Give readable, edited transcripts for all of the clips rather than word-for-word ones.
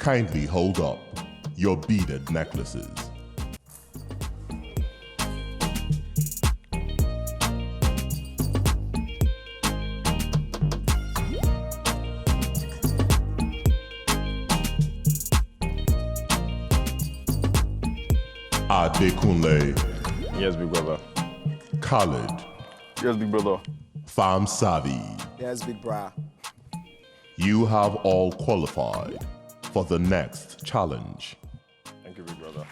Kindly hold up your beaded necklaces. Adekunle. Yes, big brother. Khalid. Yes, big brother. Pharmsavi. Yes, big bra. You have all qualified for the next challenge. Thank you, big brother.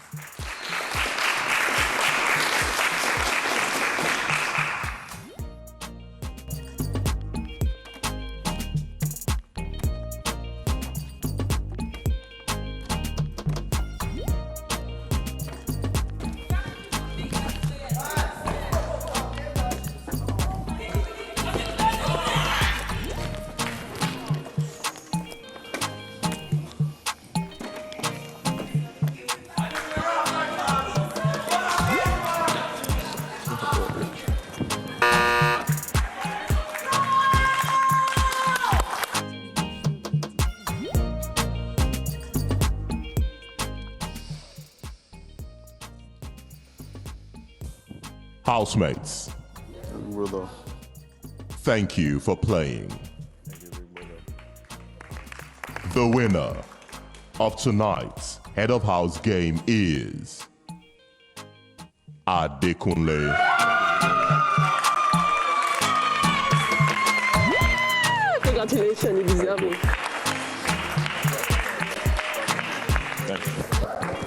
Housemates, Big brother. thank you for playing. Thank you, big brother. The winner of tonight's Head of House game is Adekunle. Congratulations, you deserve it. Thank you.